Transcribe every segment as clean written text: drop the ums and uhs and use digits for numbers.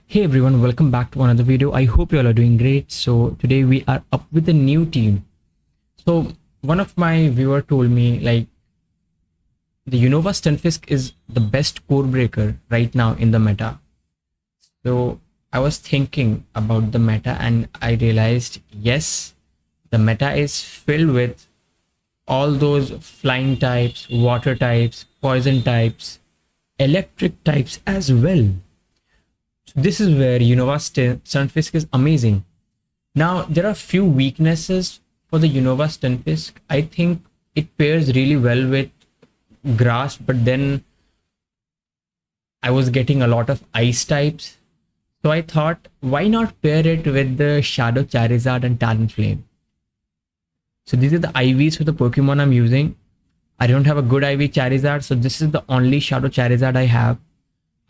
Hey everyone, welcome back to another video. I hope you all are doing great. So today we are up with a new team. So one of my viewer told me like the Unova stunfisk is the best core breaker right now in the meta. So I was thinking about the meta and I realized yes, the meta is filled with all those flying types, water types, poison types, electric types as well. This is where Unova Stunfisk is amazing. Now, there are few weaknesses for the Unova Stunfisk. I think it pairs really well with grass, but then I was getting a lot of ice types. So I thought, why not pair it with the Shadow Charizard and Talonflame? So these are the IVs for the Pokemon I'm using. I don't have a good IV Charizard, so this is the only Shadow Charizard I have.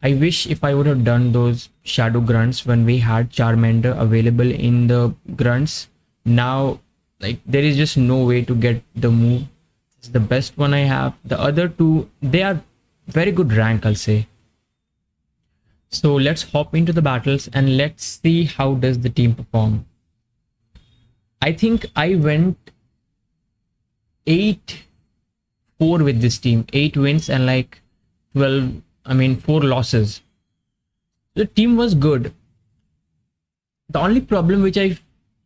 I wish if I would have done those shadow grunts when we had Charmander available in the grunts. Now, like, there is just no way to get the move. It's the best one I have. The other two, they are very good rank, I'll say. So let's hop into the battles and let's see how does the team perform. I think I went 8-4 with this team. 8 wins and like 4 losses. The team was good. The only problem which I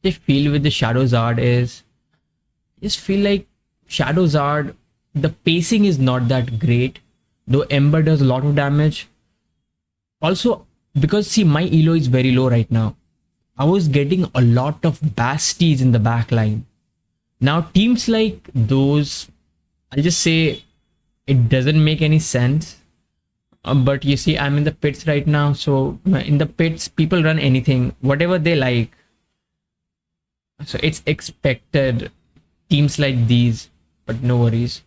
feel with the Shadow Zard is I just feel like Shadow Zard, the pacing is not that great, though Ember does a lot of damage. Also, because see, my elo is very low right now. I was getting a lot of Bastis in the backline. Now teams like those, I'll just say it doesn't make any sense. But you see, I'm in the pits right now. So in the pits, people run anything, whatever they like. So it's expected teams like these, but no worries.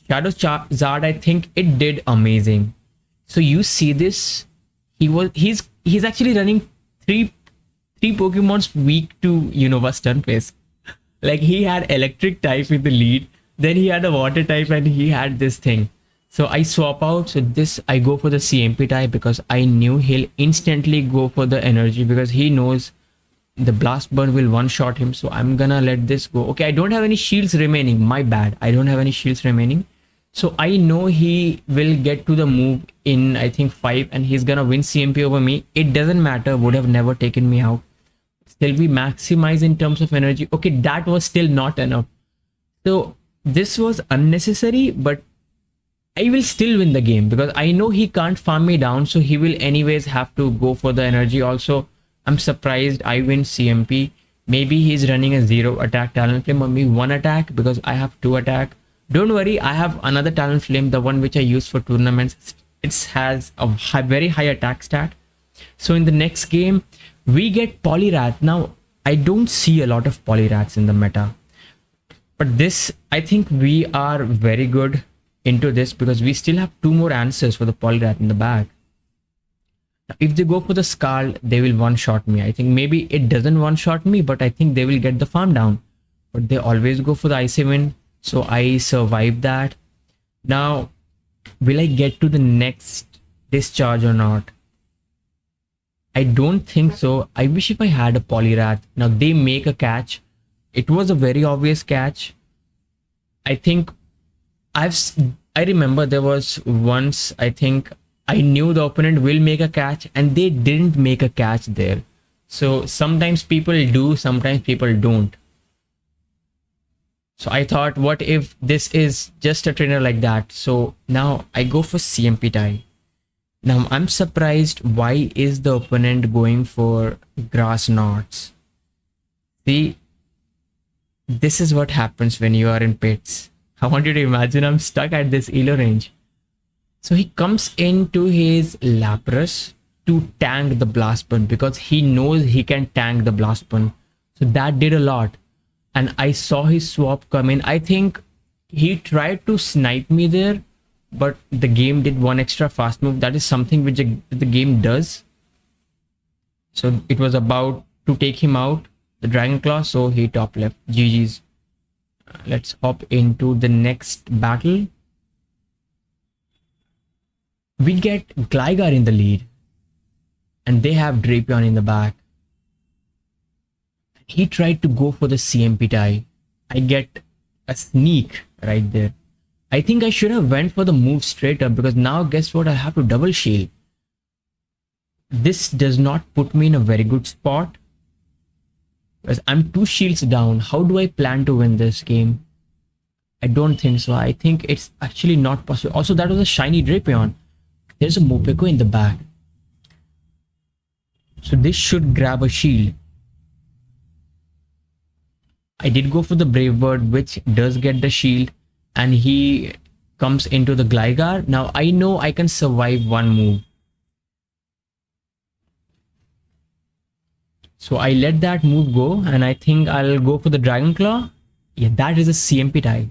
Shadow Zard, I think it did amazing. So you see this, he's actually running three Pokemons weak to Unova Stunfisk. Like he had electric type in the lead, then he had a water type, and he had this thing. So I swap out. So this I go for the CMP type because I knew he'll instantly go for the energy because he knows the blast burn will one shot him. So I'm gonna let this go. Okay, I don't have any shields remaining. My bad. I don't have any shields remaining. So I know he will get to the move in I think 5 and he's gonna win CMP over me. It doesn't matter. Would have never taken me out. Still we maximize in terms of energy. Okay, that was still not enough. So this was unnecessary, but I will still win the game because I know he can't farm me down, so he will anyways have to go for the energy. Also, I'm surprised I win CMP. Maybe he's running a 0 attack Talonflame or me 1 attack because I have 2 attack. Don't worry, I have another Talonflame, the one which I use for tournaments. It has a very high attack stat. So in the next game, we get Poliwrath. Now, I don't see a lot of Poliwraths in the meta. But this, I think we are very good into this because we still have 2 more answers for the Poliwrath in the bag. Now, if they go for the Scald, they will one-shot me. I think maybe it doesn't one-shot me, but I think they will get the farm down. But they always go for the Icy Wind, so I survived that. Now, will I get to the next discharge or not? I don't think so. I wish if I had a Poliwrath. Now, they make a catch. It was a very obvious catch. I think I remember there was once I think I knew the opponent will make a catch and they didn't make a catch there. So sometimes people do, sometimes people don't. So I thought, what if this is just a trainer like that? So now I go for CMP tie. Now I'm surprised why is the opponent going for grass knots? See, this is what happens when you are in pits. I want you to imagine I'm stuck at this elo range. So he comes into his Lapras to tank the blast burn because he knows he can tank the blast burn. So that did a lot. And I saw his swap come in. I think he tried to snipe me there, but the game did one extra fast move. That is something which the game does. So it was about to take him out, the Dragon Claw, so he top left. GG's. Let's hop into the next battle. We get Gligar in the lead. and they have Drapion in the back. He tried to go for the CMP tie. I get a sneak right there. I think I should have went for the move straight up, because now guess what? I have to double shield. This does not put me in a very good spot, because I'm 2 shields down. How do I plan to win this game? I don't think so. I think it's actually not possible. Also, that was a shiny Drapion. There's a Morpeko in the back, so this should grab a shield. I did go for the Brave Bird, which does get the shield, and he comes into the Gligar. Now I know I can survive one move, so I let that move go, and I think I'll go for the Dragon Claw. Yeah, that is a CMP tie.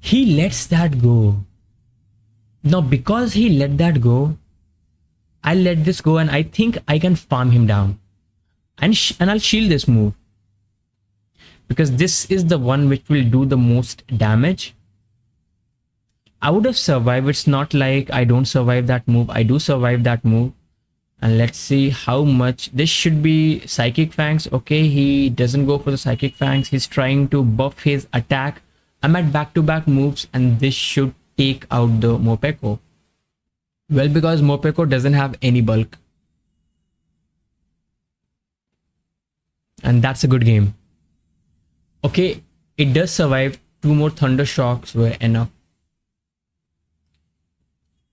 He lets that go. Now, because he let that go, I'll let this go, and I think I can farm him down. And I'll shield this move, because this is the one which will do the most damage. I would have survived. It's not like I don't survive that move. I do survive that move. And let's see how much. This should be Psychic Fangs. Okay, he doesn't go for the Psychic Fangs. He's trying to buff his attack. I'm at back-to-back moves, and this should take out the Morpeko. Well, because Morpeko doesn't have any bulk. And that's a good game. Okay, it does survive. 2 more Thunder Shocks were enough.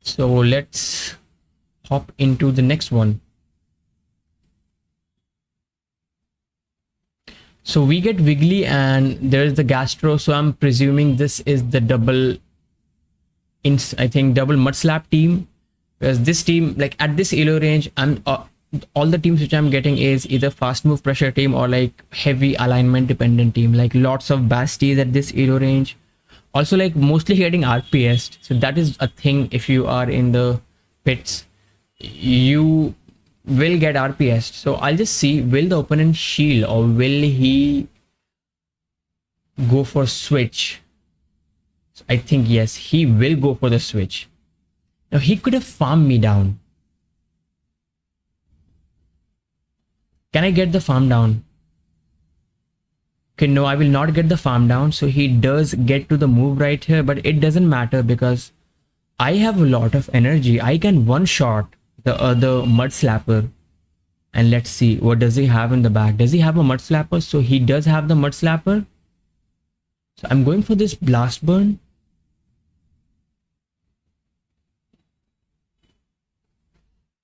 So let's hop into the next one. So we get Wiggly, and there's the Gastro. So I'm presuming this is the double, I think double Mud Slap team. Because this team, like at this elo range, all the teams which I'm getting is either fast move pressure team or like heavy alignment dependent team. Like lots of Bastis at this elo range. Also like mostly getting RPS. So that is a thing. If you are in the pits, you will get RPS. So I'll just see, will the opponent shield or will he go for switch? So I think yes, he will go for the switch. Now he could have farmed me down. Can I get the farm down? Okay, no, I will not get the farm down. So he does get to the move right here, but it doesn't matter because I have a lot of energy. I can one-shot the other Mud Slapper. And let's see, what does he have in the back? Does he have a Mud Slapper? So he does have the Mud Slapper. So I'm going for this Blast Burn.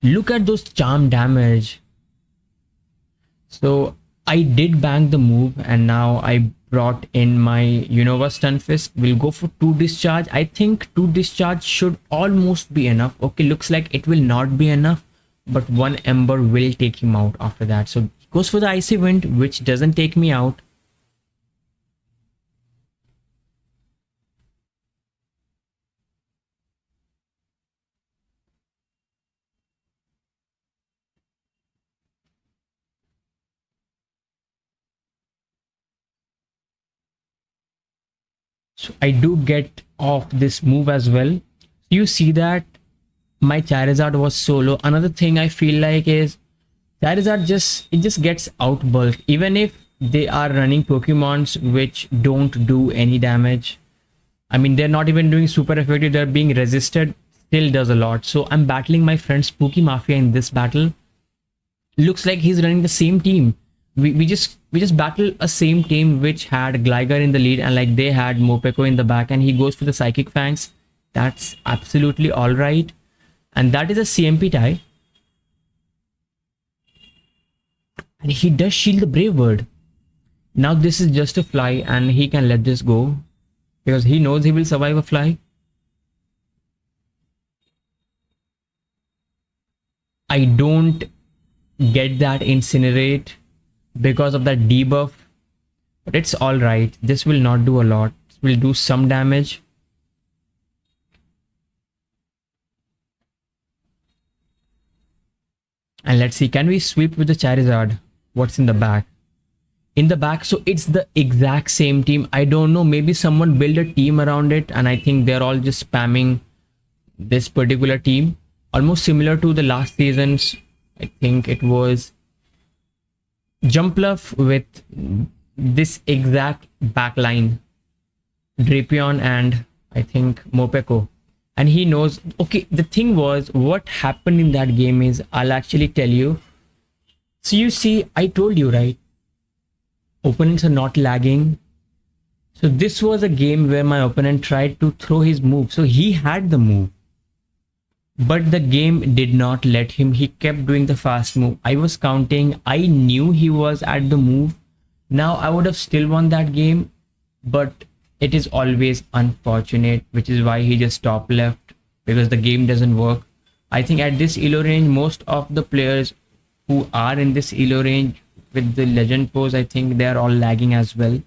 Look at those charm damage. So I did bang the move, and now I brought in my Unova Stunfisk. We'll go for 2 discharge. I think 2 discharge should almost be enough. Okay, looks like it will not be enough, but 1 Ember will take him out after that. So he goes for the Icy Wind, which doesn't take me out. So I do get off this move as well. You see that my Charizard was solo. Another thing I feel like is Charizard just gets out bulk. Even if they are running Pokemons which don't do any damage. I mean, they're not even doing super effective. They're being resisted. Still does a lot. So I'm battling my friend Spooky Mafia in this battle. Looks like he's running the same team. We just battled a same team which had Gligar in the lead, and like they had Morpeko in the back, and he goes for the Psychic Fangs. That's absolutely all right. And that is a CMP tie. And he does shield the Brave Bird. Now this is just a fly, and he can let this go because he knows he will survive a fly. I don't get that Incinerate because of that debuff, but it's all right. This will not do a lot. It will do some damage. And let's see, can we sweep with the Charizard? What's in the back? In the back, so it's the exact same team. I don't know, maybe someone built a team around it, and I think they're all just spamming this particular team, almost similar to the last season's. I think it was Jumpluff with this exact backline, Drapion and I think Mopeko. And he knows, okay, the thing was, what happened in that game is, I'll actually tell you. So you see, I told you, right? Opponents are not lagging. So this was a game where my opponent tried to throw his move. So he had the move, but the game did not let him. He kept doing the fast move. I was counting. I knew he was at the move. Now I would have still won that game, but it is always unfortunate, which is why he just top left, because the game doesn't work. I think at this elo range, most of the players who are in this elo range with the legend pose, I think they are all lagging as well.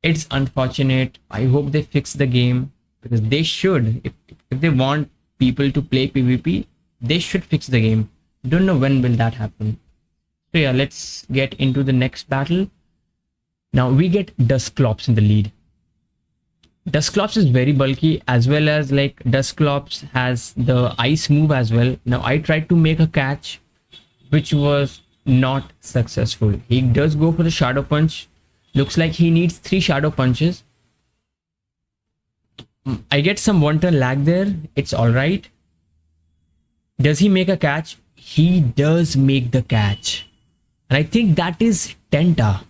It's unfortunate. I hope they fix the game, because they should. If they want people to play PvP, they should fix the game. Don't know when will that happen. So yeah, let's get into the next battle. Now we get Dusclops in the lead. Dusclops is very bulky, as well as like Dusclops has the ice move as well. Now I tried to make a catch, which was not successful. He does go for the shadow punch. Looks like he needs 3 shadow punches. I get some one-turn lag there. It's all right. Does he make a catch? He does make the catch. And I think that is Tenta.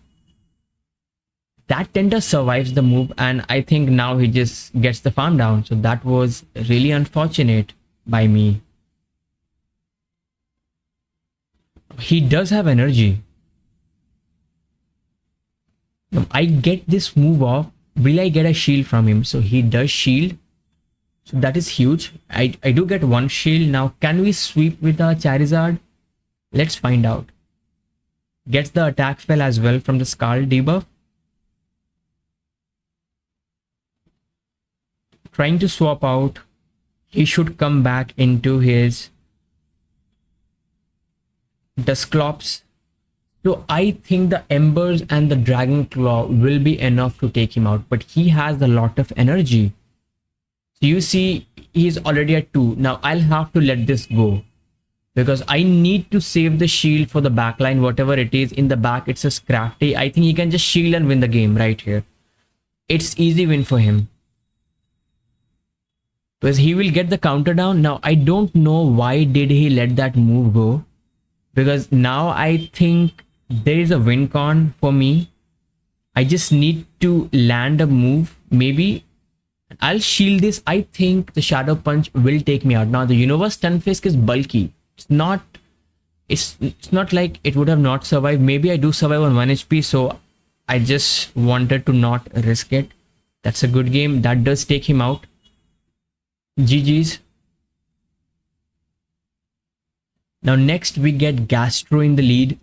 That Tenta survives the move, and I think now he just gets the farm down. So that was really unfortunate by me. He does have energy. Now, I get this move off. Will I get a shield from him? So he does shield. So that is huge. I do get 1 shield. Now can we sweep with our Charizard? Let's find out. Gets the attack spell as well from the Scald debuff. Trying to swap out. He should come back into his Dusclops. So I think the Embers and the Dragon Claw will be enough to take him out, but he has a lot of energy. So you see, he's already at 2. Now I'll have to let this go, because I need to save the shield for the backline, whatever it is. In the back, it's a Scrafty. I think he can just shield and win the game right here. It's easy win for him, because he will get the counter down. Now I don't know why did he let that move go, because now I think there is a win con for me. I just need to land a move. Maybe I'll shield this. I think the shadow punch will take me out. Now the Unova stunfisk is bulky. It's not like it would have not survived. Maybe I do survive on 1 HP, so I just wanted to not risk it. That's a good game. That does take him out. GG's. Now next we get Gastro in the lead,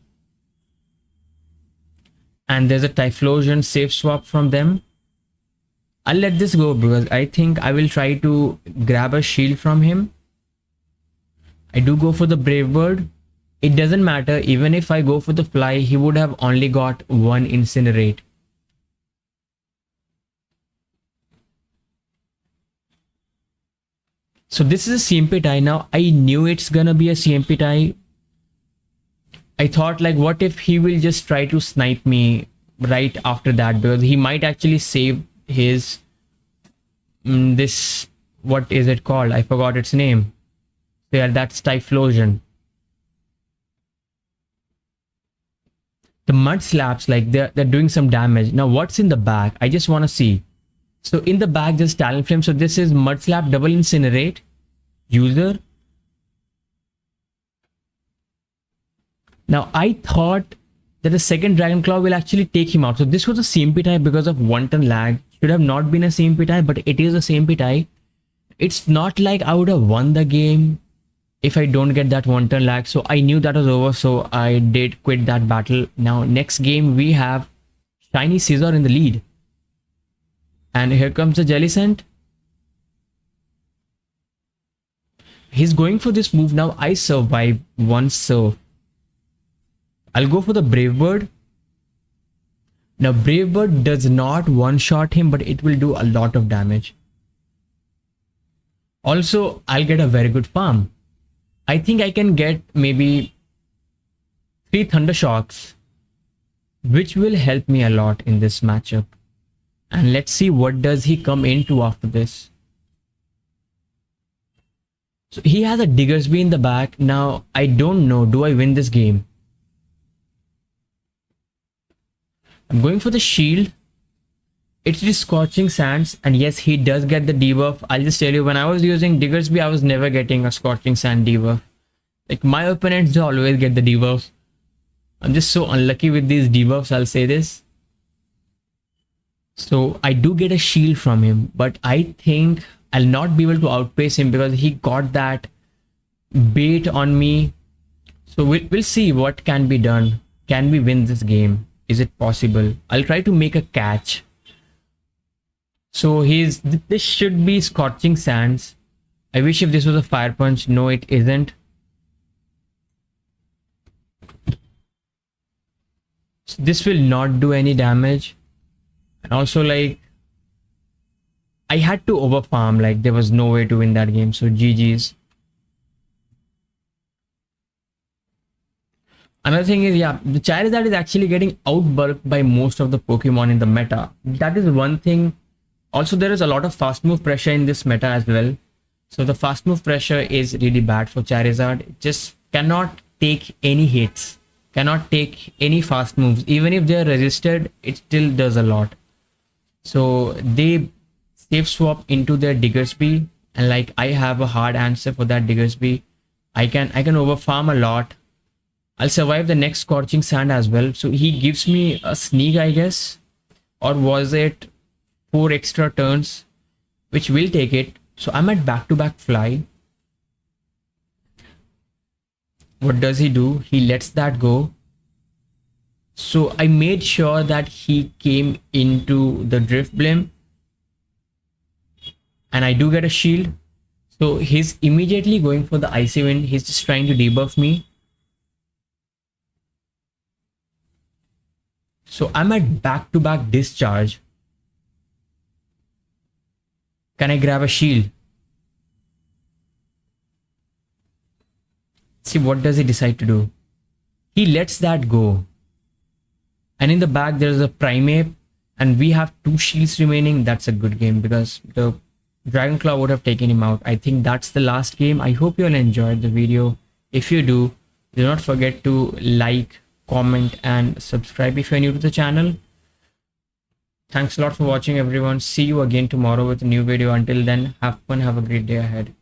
and there's a Typhlosion safe swap from them. I'll let this go, because I think I will try to grab a shield from him. I do go for the Brave Bird. It doesn't matter. Even if I go for the Fly, he would have only got 1 Incinerate. So this is a CMP tie. Now I knew it's gonna be a CMP tie. I thought, like, what if he will just try to snipe me right after that, because he might actually save his this, what is it called? I forgot its name. Yeah, that's Typhlosion. The mud slaps, like they're doing some damage. Now what's in the bag? I just want to see. So in the bag there's Talonflame. So this is mud slap, double incinerate, user. Now I thought that the second Dragon Claw will actually take him out. So this was a CMP tie because of 1-turn lag. Should have not been a CMP tie, but it is a CMP tie. It's not like I would have won the game if I don't get that 1-turn lag. So I knew that was over, so I did quit that battle. Now next game we have Shiny Scizor in the lead. And here comes the Jellicent. He's going for this move. Now I survive 1 serve. I'll go for the Brave Bird. Now Brave Bird does not one-shot him, but it will do a lot of damage. Also, I'll get a very good farm. I think I can get maybe 3 Thunder Shocks, which will help me a lot in this matchup. And let's see what does he come into after this. So he has a Diggersby in the back. Now, I don't know. Do I win this game? I'm going for the shield. It is Scorching Sands. And yes, he does get the debuff. I'll just tell you, when I was using Diggersby, I was never getting a Scorching Sand debuff. Like, my opponents always get the debuffs. I'm just so unlucky with these debuffs, I'll say this. So I do get a shield from him, but I think I'll not be able to outpace him because he got that bait on me. So we'll see what can be done. Can we win this game? Is it possible? I'll try to make a catch. So this should be Scorching Sands. I wish if this was a Fire Punch. No, it isn't. So this will not do any damage. And also, like, I had to overfarm. Like, there was no way to win that game. So GG's. Another thing is, yeah, the Charizard is actually getting outbulked by most of the Pokemon in the meta. That is one thing. Also, there is a lot of fast move pressure in this meta as well. So the fast move pressure is really bad for Charizard. It just cannot take any hits. Cannot take any fast moves. Even if they are resisted, it still does a lot. So they safe swap into their Diggersby, and like, I have a hard answer for that Diggersby. I can overfarm a lot. I'll survive the next Scorching Sand as well. So he gives me a sneak, I guess, or was it 4 extra turns, which will take it. So I'm at back-to-back fly. What does he do? He lets that go. So I made sure that he came into the Drift Blim. And I do get a shield. So he's immediately going for the Icy Wind. He's just trying to debuff me. So I'm at back-to-back discharge. Can I grab a shield? See, what does he decide to do? He lets that go. And in the back, there's a Primeape. And we have 2 shields remaining. That's a good game because the Dragonclaw would have taken him out. I think that's the last game. I hope you all enjoyed the video. If you do not forget to like, comment and subscribe if you're new to the channel. Thanks a lot for watching, everyone. See you again tomorrow with a new video. Until then, have fun. Have a great day ahead.